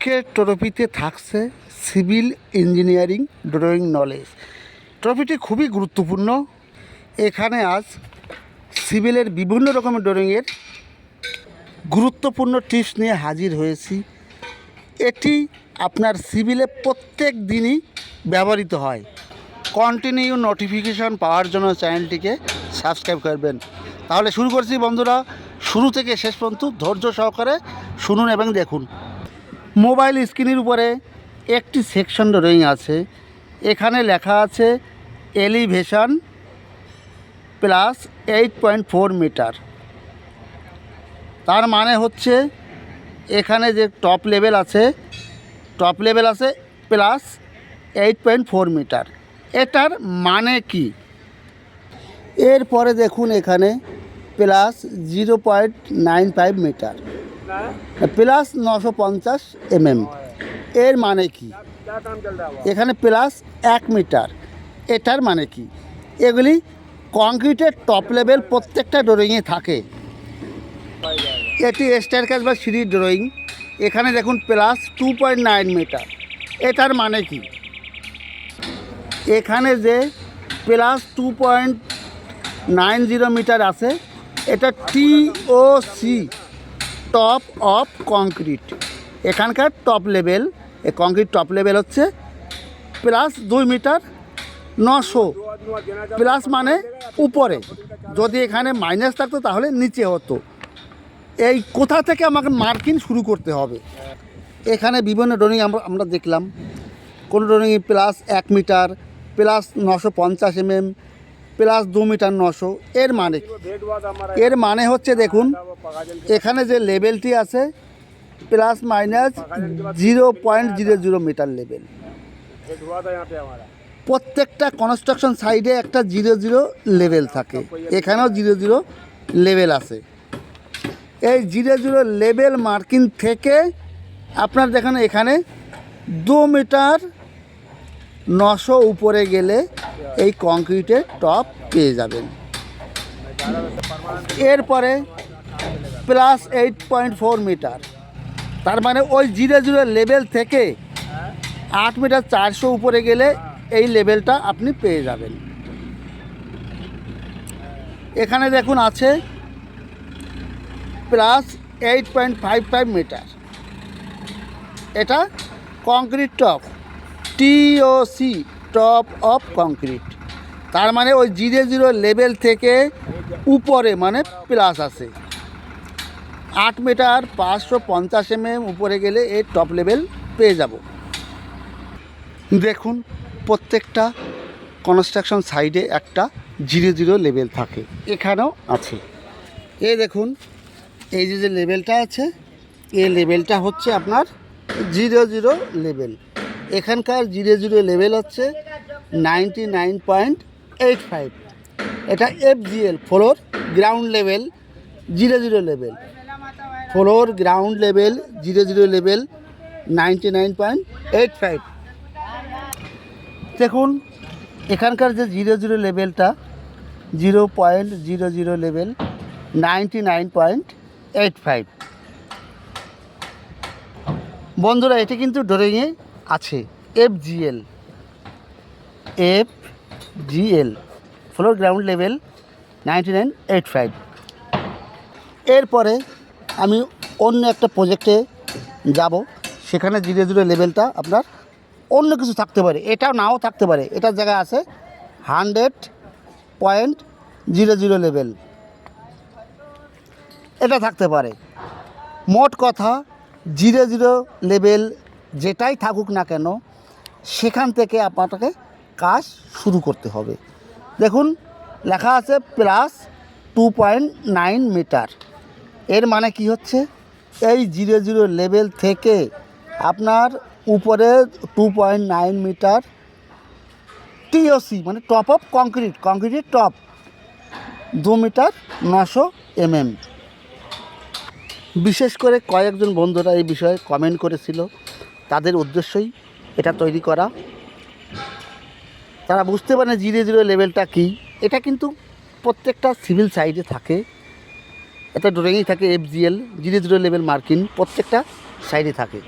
আজকের ট্রফিতে থাকছে সিভিল ইঞ্জিনিয়ারিং ড্রয়িং নলেজ। ট্রফিটি খুবই গুরুত্বপূর্ণ। এখানে আজ সিভিলের বিভিন্ন রকমের ড্রয়িংয়ের গুরুত্বপূর্ণ টিপস নিয়ে হাজির হয়েছি। এটি আপনার সিভিলে প্রত্যেক দিনই ব্যবহৃত হয়। কন্টিনিউ নোটিফিকেশন পাওয়ার জন্য চ্যানেলটিকে সাবস্ক্রাইব করবেন। তাহলে শুরু করছি বন্ধুরা, শুরু থেকে শেষ পর্যন্ত ধৈর্য সহকারে শুনুন এবং দেখুন। মোবাইল স্ক্রিনের উপরে একটি সেকশন ড্রয়িং আছে। এখানে লেখা আছে এলিভেশন প্লাস 8.4 মিটার। তার মানে হচ্ছে এখানে যে টপ লেভেল আছে প্লাস 8.4 মিটার। এটার মানে কি? এরপরে দেখুন এখানে প্লাস 0.95 মিটার প্লাস 950 mm। এর মানে কি? এখানে প্লাস 1 মিটার। এটার মানে কি? এগুলি কংক্রিটের টপ লেভেল প্রত্যেকটা ড্রয়িংয়ে থাকে। এটি স্টেয়ারকেস বা সিঁড়ি ড্রয়িং। এখানে দেখুন প্লাস 2.9 মিটার। এটার মানে কি? এখানে যে প্লাস 2.90 মিটার আছে, এটা TOC টপ অফ কংক্রিট। এখানকার টপ লেভেল, এই কংক্রিট টপ লেভেল হচ্ছে প্লাস 2 মিটার 900। প্লাস মানে উপরে, যদি এখানে মাইনাস থাকতো তাহলে নিচে হতো। এই কোথা থেকে আমাকে মার্কিং শুরু করতে হবে? এখানে বিভিন্ন ড্রয়িং আমরা দেখলাম। কোনো ড্রয়িংয়ে plus 1 metre plus 950 mm plus 2 metre 900। এর মানে হচ্ছে দেখুন এখানে যে লেভেলটি আছে প্লাস মাইনাস 0.00 মিটার লেভেল। প্রত্যেকটা কনস্ট্রাকশন সাইডে একটা 00 লেভেল থাকে। এখানেও 00 লেভেল আছে। এই 00 লেভেল মার্কিং থেকে আপনার দেখেন এখানে 2 মিটার 900 উপরে গেলে এই কংক্রিটের টপ পেয়ে যাবেন। এরপরে প্লাস 8.4 মিটার। তার মানে ওই 00 লেভেল থেকে 8 মিটার 400 উপরে গেলে এই লেভেলটা আপনি পেয়ে যাবেন। এখানে দেখুন আছে প্লাস 8.55 মিটার। এটা concrete top, TOC top of concrete. তার মানে ওই 00 লেভেল থেকে উপরে মানে প্লাস আছে। 8 মিটার 550 mm উপরে গেলে এর টপ লেভেল পেয়ে যাব। দেখুন প্রত্যেকটা কনস্ট্রাকশন সাইডে একটা 00 লেভেল থাকে। এখানেও আছে। এই দেখুন এই যে লেভেলটা আছে, এই লেভেলটা হচ্ছে আপনার 00 লেভেল। এখানকার 00 লেভেল হচ্ছে 99.85। এটা FGL floor ground level 00 level. Floor ground level 00 level 99.85। দেখুন এখানকার যে 00 লেভেলটা 0.00 লেভেল 99.85। বন্ধুরা এটি কিন্তু ড্রয়িংয়ে আছে FGL ফ্লোর গ্রাউন্ড লেভেল 99.85। এরপরে আমি অন্য একটা প্রজেক্টে যাব। সেখানে 00 লেভেলটা আপনার অন্য কিছু থাকতে পারে, এটাও নাও থাকতে পারে। এটার জায়গায় আছে 100.00 লেভেল, এটা থাকতে পারে। মোট কথা 00 লেভেল যেটাই থাকুক না কেন সেখান থেকে আপনাকে কাজ শুরু করতে হবে। দেখুন লেখা আছে প্লাস 2.9 মিটার। এর মানে কি হচ্ছে? এই 00 লেভেল থেকে আপনার উপরে 2.9 মিটার TOC মানে টপ অফ কংক্রিট, কংক্রিটের টপ 2 মিটার 900 mm। বিশেষ করে কয়েকজন বন্ধুরা এই বিষয়ে কমেন্ট করেছিল, তাদের উদ্দেশ্যই এটা তৈরি করা। তারা বুঝতে পারে 00 লেভেলটা কী। এটা কিন্তু প্রত্যেকটা সিভিল সাইডে থাকে। এটা ড্রয়িংই থাকে FGL 00 লেভেল মার্কিং প্রত্যেকটা সাইডে থাকে।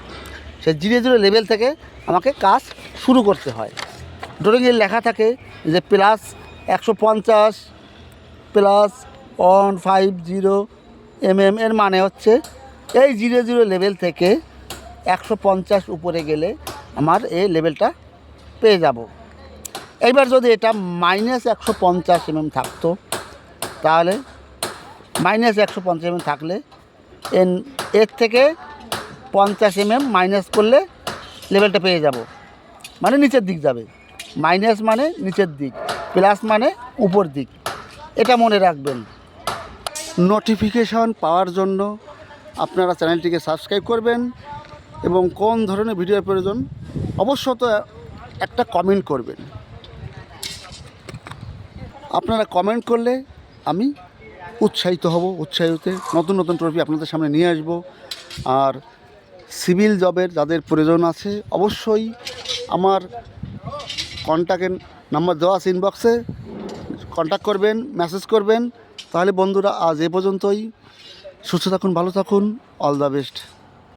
সেই 0 লেভেল থেকে আমাকে কাজ শুরু করতে হয়। ড্রয়িংয়ে লেখা থাকে যে প্লাস 150 প্লাস 150 এর মানে হচ্ছে এই 0 লেভেল থেকে 150 উপরে গেলে আমার এই লেভেলটা পেয়ে যাব। এইবার যদি এটা -150 থাকতো, তাহলে -150 থাকলে এর থেকে 50 মাইনাস করলে লেভেলটা পেয়ে যাব, মানে নিচের দিক যাবে। মাইনাস মানে নিচের দিক, প্লাস মানে উপর দিক, এটা মনে রাখবেন। নোটিফিকেশন পাওয়ার জন্য আপনারা চ্যানেলটিকে সাবস্ক্রাইব করবেন এবং কোন ধরনের ভিডিওর প্রয়োজন অবশ্যই একটা কমেন্ট করবেন। আপনারা কমেন্ট করলে আমি উৎসাহিত হব, নতুন নতুন ট্রফি আপনাদের সামনে নিয়ে আসব। আর সিভিল জবের যাদের প্রয়োজন আছে অবশ্যই আমার কন্ট্যাক্টের নাম্বার দেওয়া আছে, ইনবক্সে কন্ট্যাক্ট করবেন, মেসেজ করবেন। তাহলে বন্ধুরা আজ এ পর্যন্তই। সুস্থ থাকুন, ভালো থাকুন, অল দ্য বেস্ট।